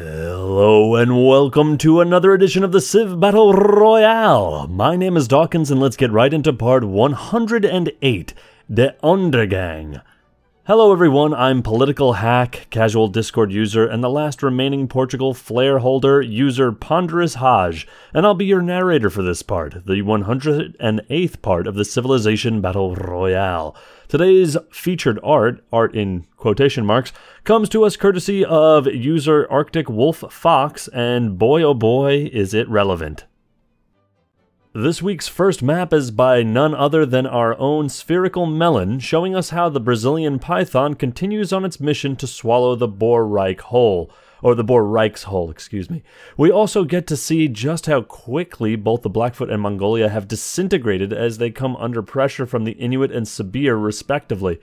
Hello and welcome to another edition of the Civ Battle Royale. My name is Dawkinzz and let's get right into part 108, the Ondergang. Hello everyone, I'm political hack, casual Discord user, and the last remaining Portugal flare holder, user Ponderous Haj, and I'll be your narrator for this part, the 108th part of the Civilization Battle Royale. Today's featured art in quotation marks, comes to us courtesy of user Arctic Wolf Fox, and boy oh boy is it relevant. This week's first map is by none other than our own Spherical Melon, showing us how the Brazilian python continues on its mission to swallow the Boerreich's hole, excuse me. We also get to see just how quickly both the Blackfoot and Mongolia have disintegrated as they come under pressure from the Inuit and Sibir respectively.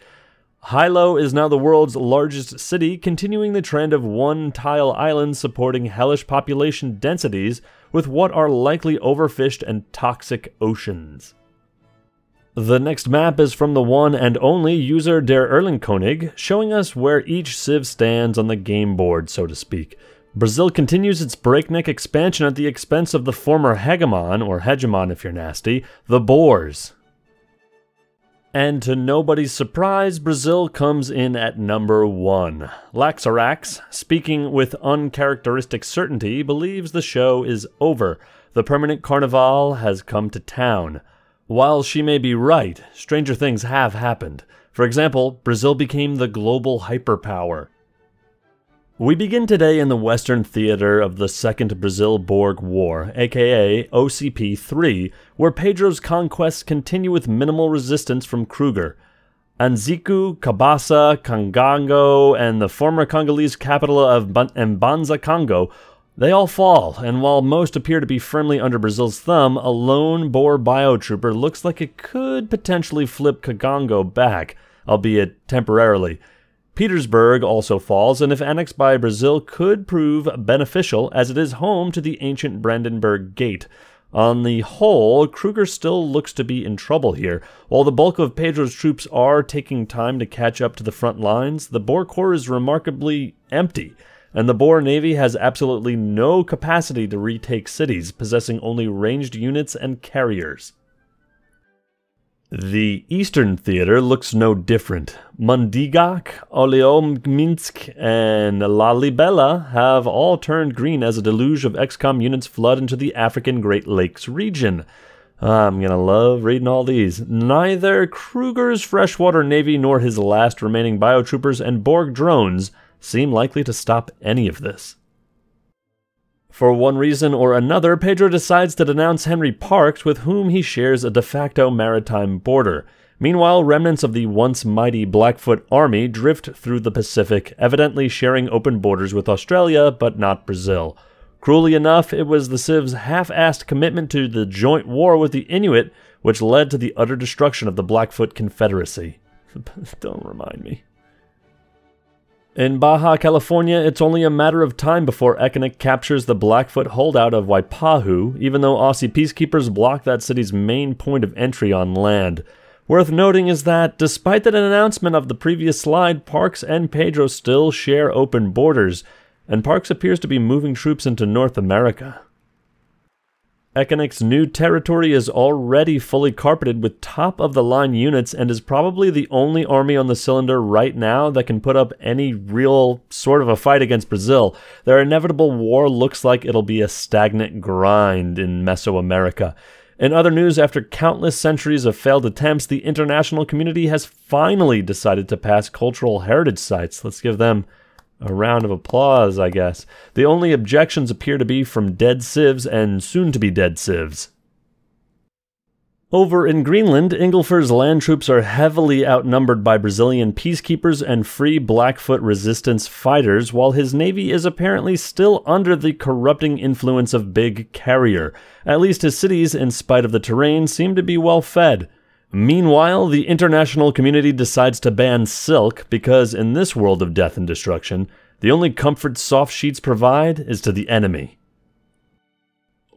Hilo is now the world's largest city, continuing the trend of one-tile islands supporting hellish population densities with what are likely overfished and toxic oceans. The next map is from the one and only user Der Erlingkonig, showing us where each civ stands on the game board, so to speak. Brazil continues its breakneck expansion at the expense of the former hegemon, or hegemon if you're nasty, the Boers. And to nobody's surprise, Brazil comes in at number 1. Laxarax, speaking with uncharacteristic certainty, believes the show is over. The permanent carnival has come to town. While she may be right, stranger things have happened. For example, Brazil became the global hyperpower. We begin today in the Western Theater of the Second Brazil-Boer War, aka OCP-3, where Pedro's conquests continue with minimal resistance from Kruger. Anziku, Kabasa, Kangango, and the former Congolese capital of Mbanza, Congo, they all fall, and while most appear to be firmly under Brazil's thumb, a lone Boer biotrooper looks like it could potentially flip Kagongo back, albeit temporarily. Petersburg also falls, and if annexed by Brazil could prove beneficial as it is home to the ancient Brandenburg Gate. On the whole, Kruger still looks to be in trouble here. While the bulk of Pedro's troops are taking time to catch up to the front lines, the Boer Corps is remarkably empty, and the Boer Navy has absolutely no capacity to retake cities, possessing only ranged units and carriers. The Eastern Theater looks no different. Mundigak, Oleominsk, and Lalibela have all turned green as a deluge of XCOM units flood into the African Great Lakes region. I'm gonna love reading all these. Neither Kruger's freshwater navy nor his last remaining biotroopers and Borg drones seem likely to stop any of this. For one reason or another, Pedro decides to denounce Henry Parks, with whom he shares a de facto maritime border. Meanwhile, remnants of the once mighty Blackfoot army drift through the Pacific, evidently sharing open borders with Australia, but not Brazil. Cruelly enough, it was the Civ's half-assed commitment to the joint war with the Inuit which led to the utter destruction of the Blackfoot Confederacy. Don't remind me. In Baja California, it's only a matter of time before Ekanik captures the Blackfoot holdout of Waipahu, even though Aussie peacekeepers block that city's main point of entry on land. Worth noting is that, despite the announcement of the previous slide, Parks and Pedro still share open borders, and Parks appears to be moving troops into North America. Ekanik's new territory is already fully carpeted with top-of-the-line units and is probably the only army on the cylinder right now that can put up any real sort of a fight against Brazil. Their inevitable war looks like it'll be a stagnant grind in Mesoamerica. In other news, after countless centuries of failed attempts, the international community has finally decided to pass cultural heritage sites. Let's give them a round of applause, I guess. The only objections appear to be from dead civs and soon-to-be-dead civs. Over in Greenland, Ingilfur's land troops are heavily outnumbered by Brazilian peacekeepers and Free Blackfoot resistance fighters, while his navy is apparently still under the corrupting influence of Big Carrier. At least his cities, in spite of the terrain, seem to be well fed. Meanwhile, the international community decides to ban silk because in this world of death and destruction, the only comfort soft sheets provide is to the enemy.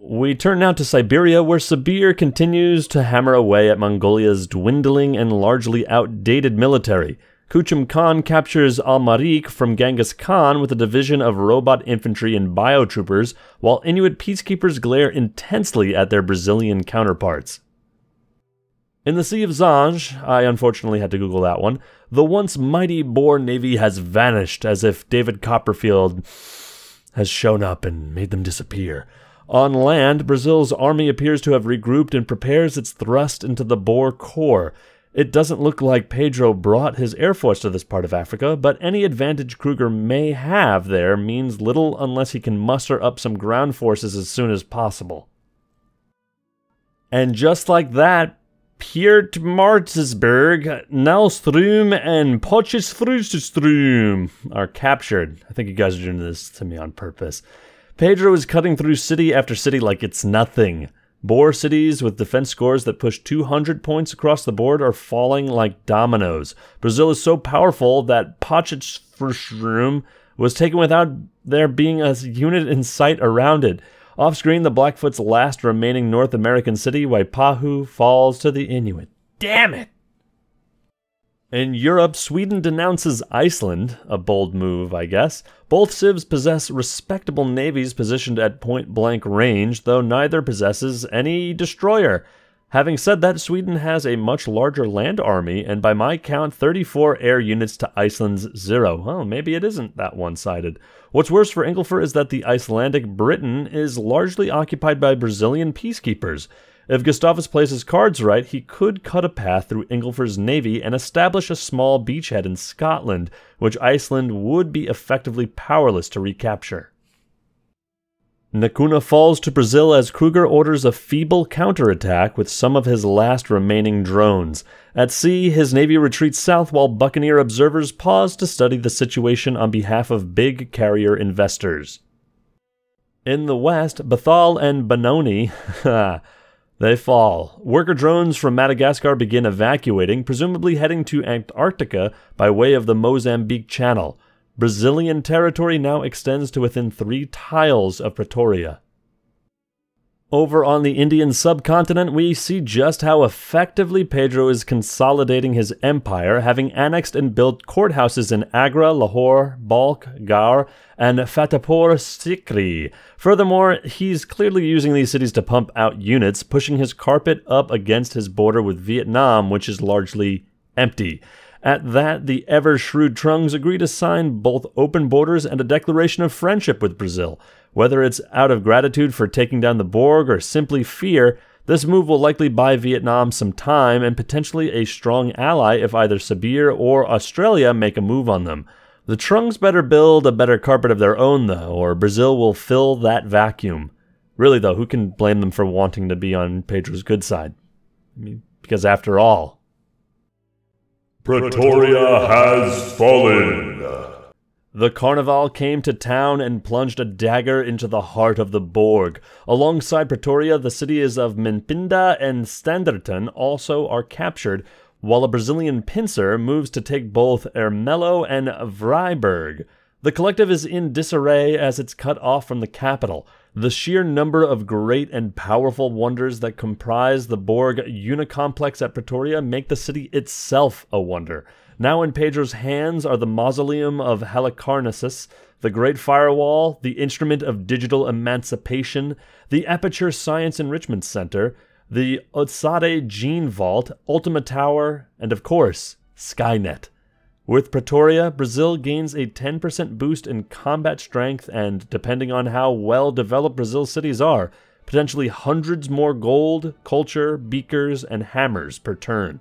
We turn now to Siberia, where Sibir continues to hammer away at Mongolia's dwindling and largely outdated military. Kuchum Khan captures Almarik from Genghis Khan with a division of robot infantry and biotroopers, while Inuit peacekeepers glare intensely at their Brazilian counterparts. In the Sea of Zanj, I unfortunately had to Google that one, the once mighty Boer navy has vanished as if David Copperfield has shown up and made them disappear. On land, Brazil's army appears to have regrouped and prepares its thrust into the Boer core. It doesn't look like Pedro brought his air force to this part of Africa, but any advantage Kruger may have there means little unless he can muster up some ground forces as soon as possible. And just like that, Piet Martinsburg, Nalstrom, and Potchefstroom are captured. I think you guys are doing this to me on purpose. Pedro is cutting through city after city like it's nothing. Boer cities with defense scores that push 200 points across the board are falling like dominoes. Brazil is so powerful that Potchefstroom was taken without there being a unit in sight around it. Off-screen, the Blackfoot's last remaining North American city, Waipahu, falls to the Inuit. Damn it! In Europe, Sweden denounces Iceland, a bold move, I guess. Both civs possess respectable navies positioned at point-blank range, though neither possesses any destroyer. Having said that, Sweden has a much larger land army, and by my count, 34 air units to Iceland's 0. Well, maybe it isn't that one-sided. What's worse for Ingolfer is that the Icelandic Britain is largely occupied by Brazilian peacekeepers. If Gustavus plays his cards right, he could cut a path through Ingolfer's navy and establish a small beachhead in Scotland, which Iceland would be effectively powerless to recapture. Nakuna falls to Brazil as Kruger orders a feeble counterattack with some of his last remaining drones. At sea, his navy retreats south while buccaneer observers pause to study the situation on behalf of big carrier investors. In the west, Bethal and Benoni, they fall. Worker drones from Madagascar begin evacuating, presumably heading to Antarctica by way of the Mozambique Channel. Brazilian territory now extends to within 3 tiles of Pretoria. Over on the Indian subcontinent, we see just how effectively Pedro is consolidating his empire, having annexed and built courthouses in Agra, Lahore, Balkh, Gaur, and Fatehpur Sikri. Furthermore, he's clearly using these cities to pump out units, pushing his carpet up against his border with Vietnam, which is largely empty. At that, the ever-shrewd Trunks agree to sign both open borders and a declaration of friendship with Brazil. Whether it's out of gratitude for taking down the Borg or simply fear, this move will likely buy Vietnam some time and potentially a strong ally if either Sibir or Australia make a move on them. The Trunks better build a better carpet of their own, though, or Brazil will fill that vacuum. Really, though, who can blame them for wanting to be on Pedro's good side? I mean, because after all, Pretoria has fallen. The Carnival came to town and plunged a dagger into the heart of the Borg. Alongside Pretoria, the cities of Mpinda and Standerton also are captured, while a Brazilian pincer moves to take both Ermelo and Vryburg. The collective is in disarray as it's cut off from the capital. The sheer number of great and powerful wonders that comprise the Borg Unicomplex at Pretoria make the city itself a wonder. Now in Pedro's hands are the Mausoleum of Halicarnassus, the Great Firewall, the Instrument of Digital Emancipation, the Aperture Science Enrichment Center, the Otsade Gene Vault, Ultima Tower, and of course, Skynet. With Pretoria, Brazil gains a 10% boost in combat strength and, depending on how well developed Brazil's cities are, potentially hundreds more gold, culture, beakers, and hammers per turn.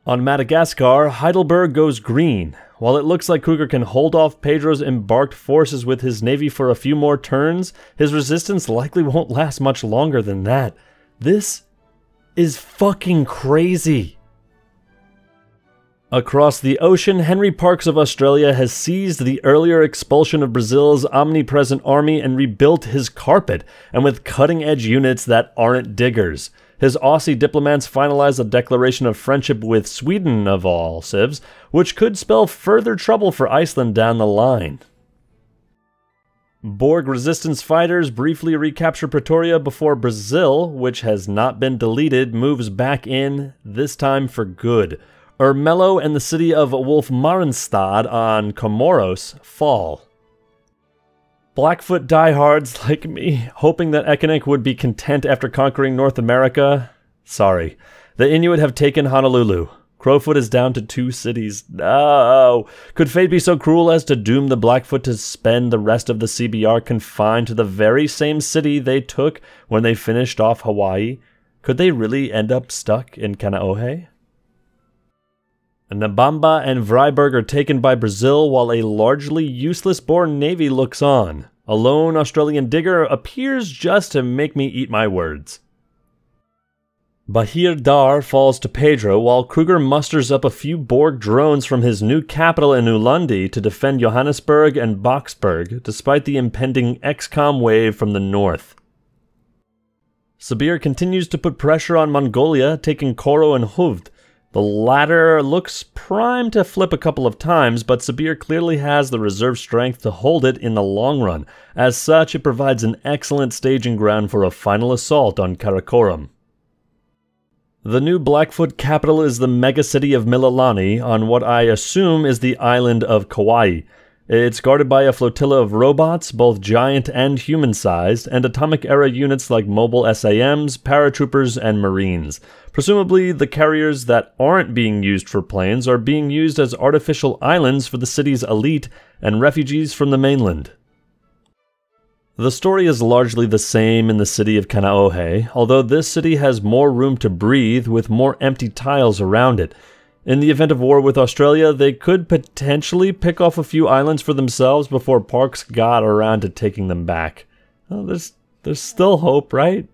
On Madagascar, Heidelberg goes green. While it looks like Kruger can hold off Pedro's embarked forces with his navy for a few more turns, his resistance likely won't last much longer than that. This is fucking crazy. Across the ocean, Henry Parkes of Australia has seized the earlier expulsion of Brazil's omnipresent army and rebuilt his carpet, and with cutting-edge units that aren't diggers. His Aussie diplomats finalize a declaration of friendship with Sweden, of all civs, which could spell further trouble for Iceland down the line. Borg resistance fighters briefly recapture Pretoria before Brazil, which has not been deleted, moves back in, this time for good. Ermelo and the city of Wolfmarenstad on Comoros fall. Blackfoot diehards like me, hoping that Ekanik would be content after conquering North America. Sorry. The Inuit have taken Honolulu. Crowfoot is down to 2 cities. No! Could fate be so cruel as to doom the Blackfoot to spend the rest of the CBR confined to the very same city they took when they finished off Hawaii? Could they really end up stuck in Kanaohe? Nabamba and Vryburg are taken by Brazil while a largely useless-born navy looks on. A lone Australian digger appears just to make me eat my words. Bahir Dar falls to Pedro while Kruger musters up a few Borg drones from his new capital in Ulundi to defend Johannesburg and Boksburg, despite the impending XCOM wave from the north. Sabir continues to put pressure on Mongolia, taking Koro and Huvd. The latter looks primed to flip a couple of times, but Sabir clearly has the reserve strength to hold it in the long run. As such, it provides an excellent staging ground for a final assault on Karakoram. The new Blackfoot capital is the megacity of Mililani on what I assume is the island of Kauai. It's guarded by a flotilla of robots, both giant and human-sized, and atomic-era units like mobile SAMs, paratroopers, and marines. Presumably, the carriers that aren't being used for planes are being used as artificial islands for the city's elite and refugees from the mainland. The story is largely the same in the city of Kanaohe, although this city has more room to breathe with more empty tiles around it. In the event of war with Australia, they could potentially pick off a few islands for themselves before Parks got around to taking them back. Well, there's still hope, right?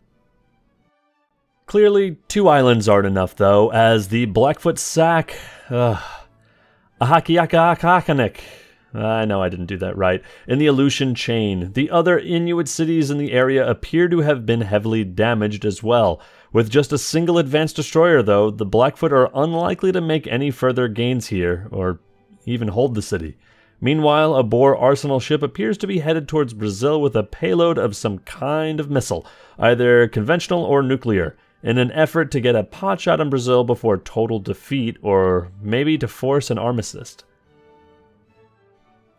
Clearly, 2 islands aren't enough, though, as the Blackfoot sack... Ahakiakaakanik. I know I didn't do that right. In the Aleutian chain, the other Inuit cities in the area appear to have been heavily damaged as well. With just a single advanced destroyer, though, the Blackfoot are unlikely to make any further gains here, or even hold the city. Meanwhile, a Boer arsenal ship appears to be headed towards Brazil with a payload of some kind of missile, either conventional or nuclear, in an effort to get a potshot on Brazil before total defeat, or maybe to force an armistice.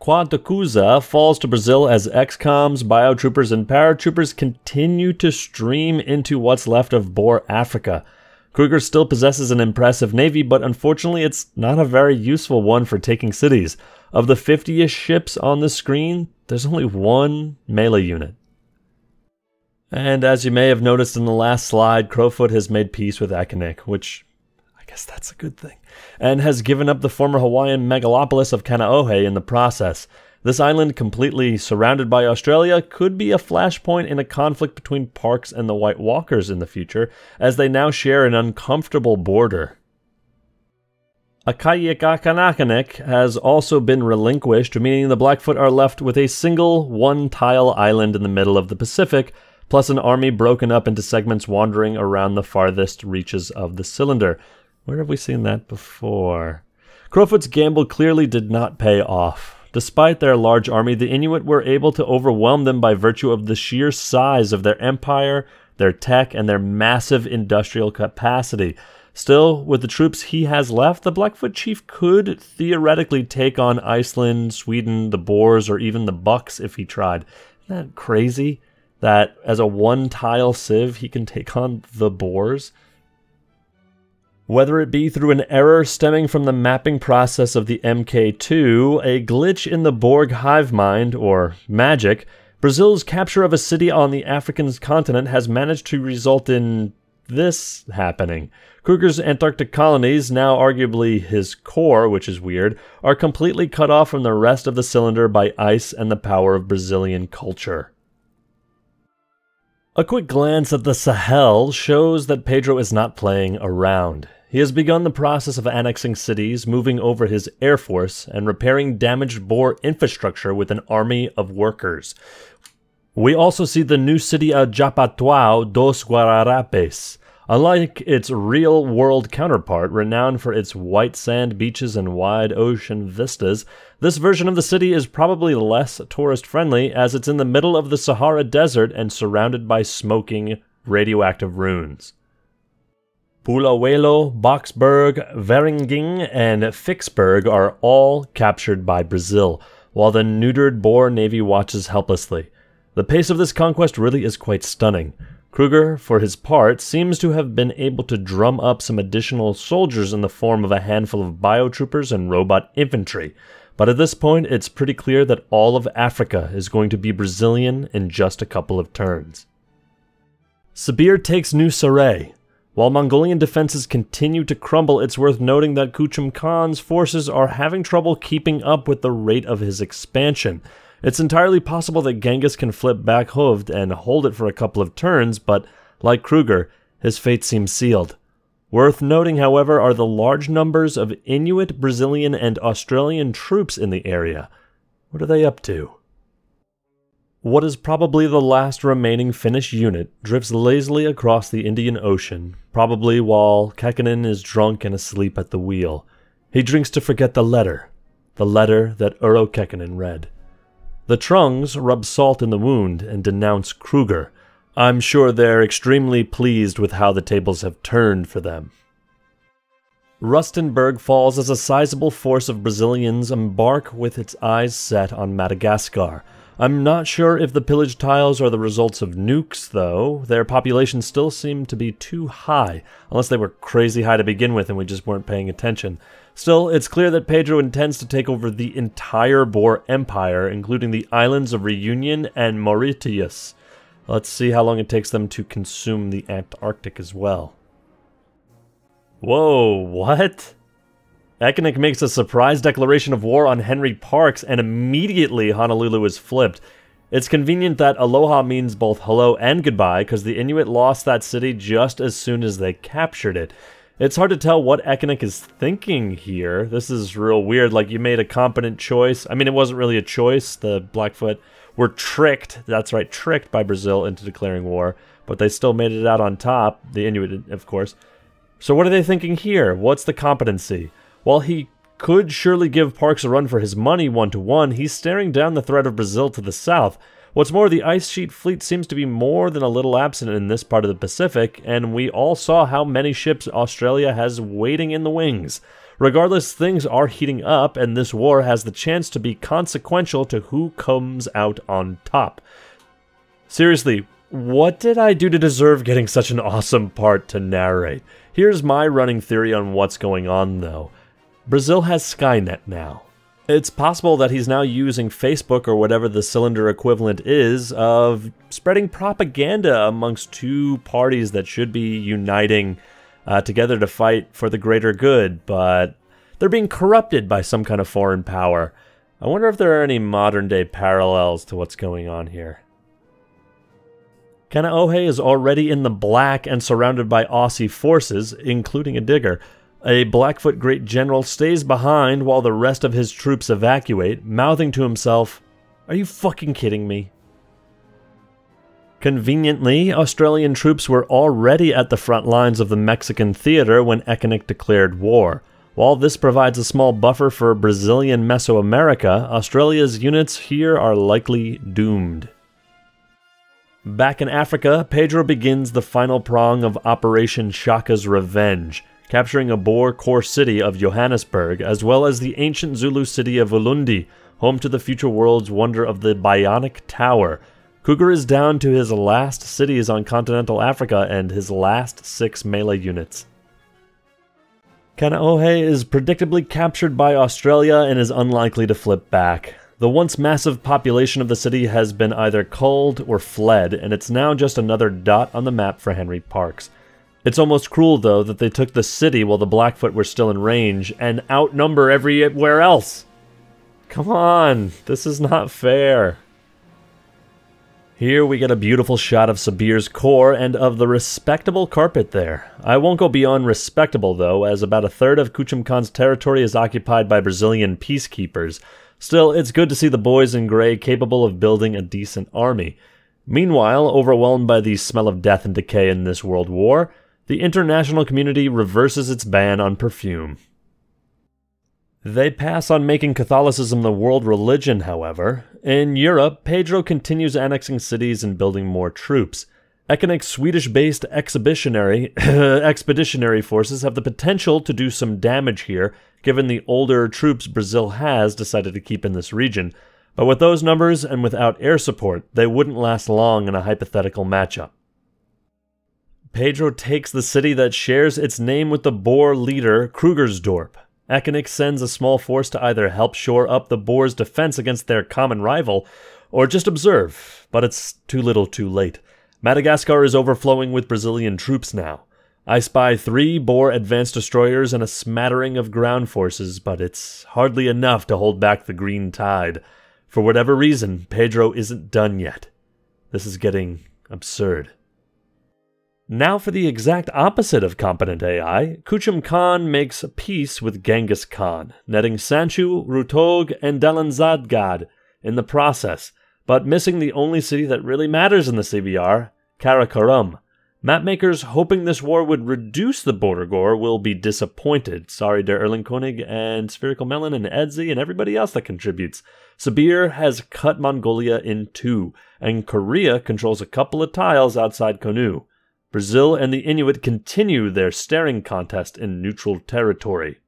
Quantacuza falls to Brazil as XCOMs, biotroopers, and paratroopers continue to stream into what's left of Boer Africa. Kruger still possesses an impressive navy, but unfortunately it's not a very useful one for taking cities. Of the 50-ish ships on the screen, there's only 1 melee unit. And as you may have noticed in the last slide, Crowfoot has made peace with Ekanik, which I guess that's a good thing, and has given up the former Hawaiian megalopolis of Kanaohe in the process. This island, completely surrounded by Australia, could be a flashpoint in a conflict between Parks and the White Walkers in the future, as they now share an uncomfortable border. Akayikakanakinik has also been relinquished, meaning the Blackfoot are left with a single 1-tile island in the middle of the Pacific, plus an army broken up into segments wandering around the farthest reaches of the cylinder. Where have we seen that before? Crowfoot's gamble clearly did not pay off. Despite their large army, the Inuit were able to overwhelm them by virtue of the sheer size of their empire, their tech, and their massive industrial capacity. Still, with the troops he has left, the Blackfoot chief could theoretically take on Iceland, Sweden, the Boers, or even the Bucks if he tried. Isn't that crazy? That as a 1-tile civ, he can take on the Boers? Whether it be through an error stemming from the mapping process of the MK2, a glitch in the Borg hive mind, or magic, Brazil's capture of a city on the African continent has managed to result in this happening. Kruger's Antarctic colonies, now arguably his core, which is weird, are completely cut off from the rest of the cylinder by ice and the power of Brazilian culture. A quick glance at the Sahel shows that Pedro is not playing around. He has begun the process of annexing cities, moving over his air force, and repairing damaged Boer infrastructure with an army of workers. We also see the new city of Japatuao dos Guararapes. Unlike its real-world counterpart, renowned for its white sand beaches and wide ocean vistas, this version of the city is probably less tourist-friendly as it's in the middle of the Sahara Desert and surrounded by smoking, radioactive ruins. Bulawayo, Boksburg, Vereniging, and Vicksburg are all captured by Brazil, while the neutered Boer navy watches helplessly. The pace of this conquest really is quite stunning. Kruger, for his part, seems to have been able to drum up some additional soldiers in the form of a handful of biotroopers and robot infantry, but at this point it's pretty clear that all of Africa is going to be Brazilian in just a couple of turns. Sibir takes New Saray. While Mongolian defenses continue to crumble, it's worth noting that Kuchum Khan's forces are having trouble keeping up with the rate of his expansion. It's entirely possible that Genghis can flip back hooved and hold it for a couple of turns, but like Kruger, his fate seems sealed. Worth noting, however, are the large numbers of Inuit, Brazilian, and Australian troops in the area. What are they up to? What is probably the last remaining Finnish unit drifts lazily across the Indian Ocean, probably while Kekkonen is drunk and asleep at the wheel. He drinks to forget the letter that Urho Kekkonen read. The Trungs rub salt in the wound and denounce Kruger. I'm sure they're extremely pleased with how the tables have turned for them. Rustenburg falls as a sizable force of Brazilians embark with its eyes set on Madagascar. I'm not sure if the pillage tiles are the results of nukes, though. Their population still seemed to be too high, unless they were crazy high to begin with and we just weren't paying attention. Still, it's clear that Pedro intends to take over the entire Boer Empire, including the islands of Reunion and Mauritius. Let's see how long it takes them to consume the Antarctic as well. Whoa, what? Ekkonen makes a surprise declaration of war on Henry Parks, and immediately Honolulu is flipped. It's convenient that aloha means both hello and goodbye, because the Inuit lost that city just as soon as they captured it. It's hard to tell what Ekkonen is thinking here. This is real weird, like you made a competent choice. I mean, it wasn't really a choice. The Blackfoot were tricked, that's right, tricked by Brazil into declaring war, but they still made it out on top, the Inuit, of course. So what are they thinking here? What's the competency? While he could surely give Parks a run for his money 1-to-1, he's staring down the threat of Brazil to the south. What's more, the ice sheet fleet seems to be more than a little absent in this part of the Pacific, and we all saw how many ships Australia has waiting in the wings. Regardless, things are heating up, and this war has the chance to be consequential to who comes out on top. Seriously, what did I do to deserve getting such an awesome part to narrate? Here's my running theory on what's going on, though. Brazil has Skynet now. It's possible that he's now using Facebook or whatever the cylinder equivalent is of spreading propaganda amongst two parties that should be uniting together to fight for the greater good, but they're being corrupted by some kind of foreign power. I wonder if there are any modern-day parallels to what's going on here. Kanaohe is already in the black and surrounded by Aussie forces, including a digger. A Blackfoot Great General stays behind while the rest of his troops evacuate, mouthing to himself, "Are you fucking kidding me?" Conveniently, Australian troops were already at the front lines of the Mexican theater when Ekkonen declared war. While this provides a small buffer for Brazilian Mesoamerica, Australia's units here are likely doomed. Back in Africa, Pedro begins the final prong of Operation Shaka's Revenge, capturing a Boer core city of Johannesburg, as well as the ancient Zulu city of Ulundi, home to the future world's wonder of the Bionic Tower. Kruger is down to his last cities on continental Africa and his last 6 melee units. Kanaohe is predictably captured by Australia and is unlikely to flip back. The once massive population of the city has been either culled or fled, and it's now just another dot on the map for Henry Parks. It's almost cruel, though, that they took the city while the Blackfoot were still in range and outnumber everywhere else. Come on, this is not fair. Here we get a beautiful shot of Sibir's core and of the respectable carpet there. I won't go beyond respectable, though, as about a third of Kuchum Khan's territory is occupied by Brazilian peacekeepers. Still, it's good to see the boys in gray capable of building a decent army. Meanwhile, overwhelmed by the smell of death and decay in this world war, the international community reverses its ban on perfume. They pass on making Catholicism the world religion, however. In Europe, Pedro continues annexing cities and building more troops. Ekenik's Swedish-based expeditionary forces have the potential to do some damage here, given the older troops Brazil has decided to keep in this region, but with those numbers and without air support, they wouldn't last long in a hypothetical matchup. Pedro takes the city that shares its name with the Boer leader, Krugersdorp. Ekenik sends a small force to either help shore up the Boers' defense against their common rival, or just observe, but it's too little too late. Madagascar is overflowing with Brazilian troops now. I spy 3 Boer advanced destroyers and a smattering of ground forces, but it's hardly enough to hold back the green tide. For whatever reason, Pedro isn't done yet. This is getting absurd. Now for the exact opposite of competent AI, Kuchum Khan makes peace with Genghis Khan, netting Sanchu, Rutog, and Dalanzadgad in the process, but missing the only city that really matters in the CBR, Karakorum. Mapmakers hoping this war would reduce the border gore will be disappointed. Sorry der Erlingkönig and Spherical Melon and Edzi and everybody else that contributes. Sibir has cut Mongolia in 2, and Korea controls a couple of tiles outside Konu. Brazil and the Inuit continue their staring contest in neutral territory.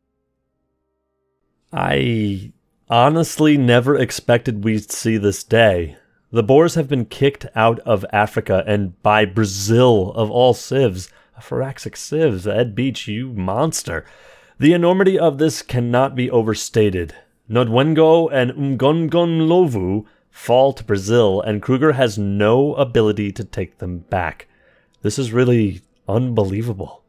I honestly never expected we'd see this day. The Boers have been kicked out of Africa, and by Brazil, of all civs. Phyraxic civs, Ed Beach, you monster. The enormity of this cannot be overstated. Nodwengo and Umgongonlovu fall to Brazil, and Kruger has no ability to take them back. This is really unbelievable.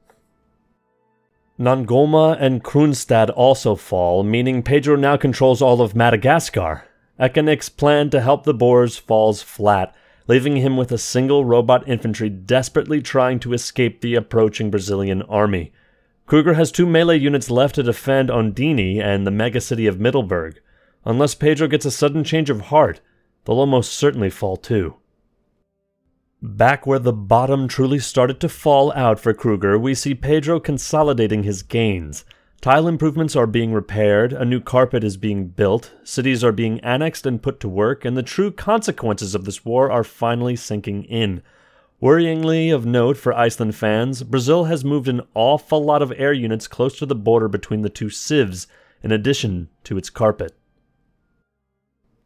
Nangoma and Kronstadt also fall, meaning Pedro now controls all of Madagascar. Ekenik's plan to help the Boers falls flat, leaving him with a single robot infantry desperately trying to escape the approaching Brazilian army. Kruger has 2 melee units left to defend Ondini and the megacity of Middelburg. Unless Pedro gets a sudden change of heart, they'll almost certainly fall too. Back where the bottom truly started to fall out for Kruger, we see Pedro consolidating his gains. Tile improvements are being repaired, a new carpet is being built, cities are being annexed and put to work, and the true consequences of this war are finally sinking in. Worryingly of note for Iceland fans, Brazil has moved an awful lot of air units close to the border between the 2 civs, in addition to its carpet.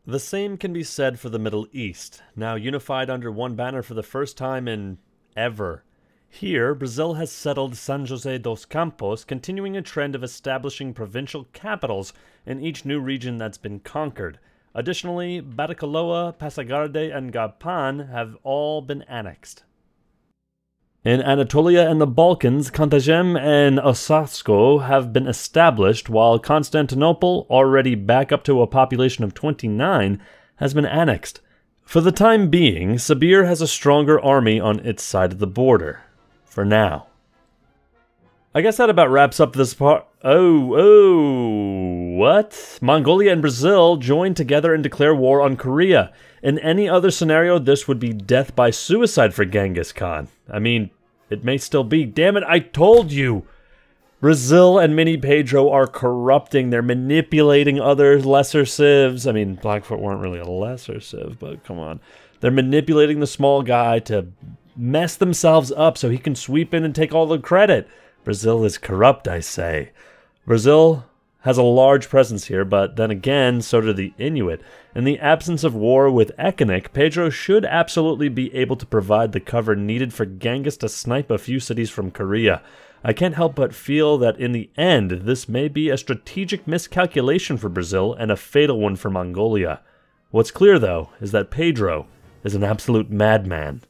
The same can be said for the Middle East, now unified under one banner for the first time in ever. Here, Brazil has settled San José dos Campos, continuing a trend of establishing provincial capitals in each new region that's been conquered. Additionally, Batacaloa, Passagarde, and Gapan have all been annexed. In Anatolia and the Balkans, Kantagem and Osasco have been established, while Constantinople, already back up to a population of 29, has been annexed. For the time being, Sibir has a stronger army on its side of the border. For now. I guess that about wraps up this part. What? Mongolia and Brazil join together and declare war on Korea. In any other scenario, this would be death by suicide for Genghis Khan. I mean, it may still be. Damn it, I told you! Brazil and Mini Pedro are corrupting. They're manipulating other lesser civs. I mean, Blackfoot weren't really a lesser civ, but come on. They're manipulating the small guy to mess themselves up so he can sweep in and take all the credit. Brazil is corrupt, I say. Brazil has a large presence here, but then again, so do the Inuit. In the absence of war with Ekenik, Pedro should absolutely be able to provide the cover needed for Genghis to snipe a few cities from Korea. I can't help but feel that in the end, this may be a strategic miscalculation for Brazil and a fatal one for Mongolia. What's clear, though, is that Pedro is an absolute madman.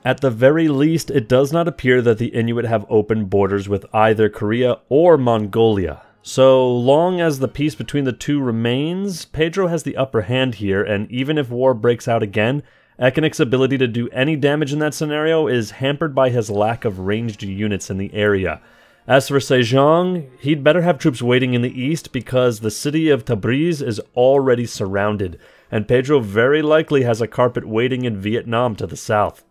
At the very least, it does not appear that the Inuit have open borders with either Korea or Mongolia. So long as the peace between the two remains, Pedro has the upper hand here, and even if war breaks out again, Ekenik's ability to do any damage in that scenario is hampered by his lack of ranged units in the area. As for Sejong, he'd better have troops waiting in the east because the city of Tabriz is already surrounded, and Pedro very likely has a carpet waiting in Vietnam to the south.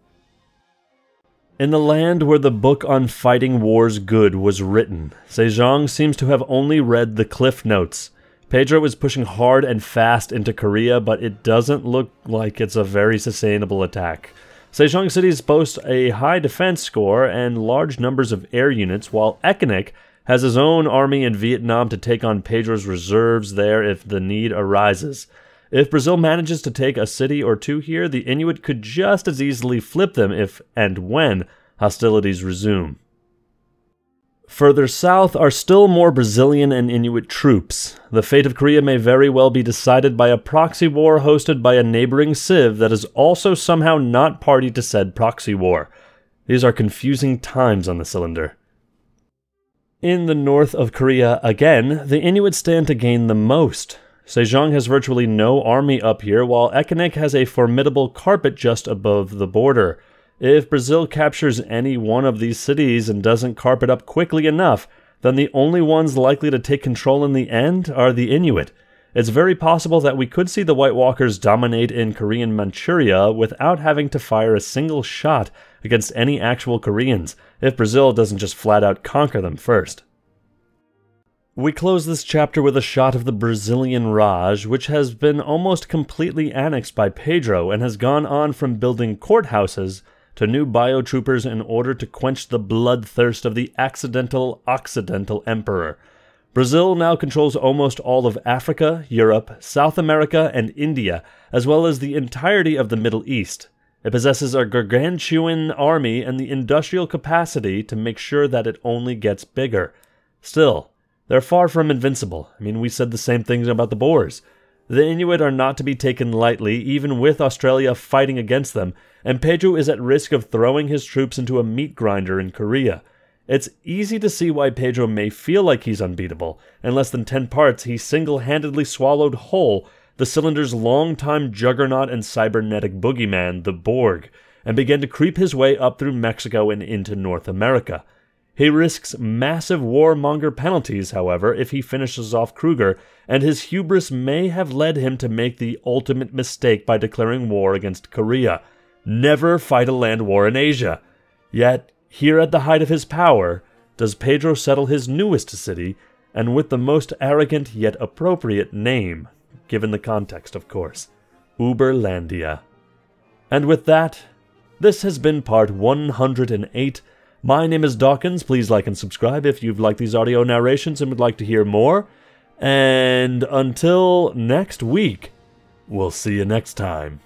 In the land where the book on fighting wars good was written, Sejong seems to have only read the cliff notes. Pedro is pushing hard and fast into Korea, but it doesn't look like it's a very sustainable attack. Sejong cities boast a high defense score and large numbers of air units, while Ekanik has his own army in Vietnam to take on Pedro's reserves there if the need arises. If Brazil manages to take a city or two here, the Inuit could just as easily flip them if and when hostilities resume. Further south are still more Brazilian and Inuit troops. The fate of Korea may very well be decided by a proxy war hosted by a neighboring civ that is also somehow not party to said proxy war. These are confusing times on the cylinder. In the north of Korea, again, the Inuit stand to gain the most. Sejong has virtually no army up here, while Ekanik has a formidable carpet just above the border. If Brazil captures any one of these cities and doesn't carpet up quickly enough, then the only ones likely to take control in the end are the Inuit. It's very possible that we could see the White Walkers dominate in Korean Manchuria without having to fire a single shot against any actual Koreans, if Brazil doesn't just flat out conquer them first. We close this chapter with a shot of the Brazilian Raj, which has been almost completely annexed by Pedro and has gone on from building courthouses to new biotroopers in order to quench the bloodthirst of the accidental Occidental Emperor. Brazil now controls almost all of Africa, Europe, South America, and India, as well as the entirety of the Middle East. It possesses a gargantuan army and the industrial capacity to make sure that it only gets bigger. Still, they're far from invincible. I mean, we said the same things about the Boers. The Inuit are not to be taken lightly, even with Australia fighting against them, and Pedro is at risk of throwing his troops into a meat grinder in Korea. It's easy to see why Pedro may feel like he's unbeatable. In less than 10 parts, he single-handedly swallowed whole the cylinder's longtime juggernaut and cybernetic boogeyman, the Borg, and began to creep his way up through Mexico and into North America. He risks massive warmonger penalties, however, if he finishes off Kruger, and his hubris may have led him to make the ultimate mistake by declaring war against Korea. Never fight a land war in Asia. Yet, here at the height of his power, does Pedro settle his newest city, and with the most arrogant yet appropriate name, given the context, of course, Uberlandia. And with that, this has been part 108. My name is Dawkinzz. Please like and subscribe if you've liked these audio narrations and would like to hear more. And until next week, we'll see you next time.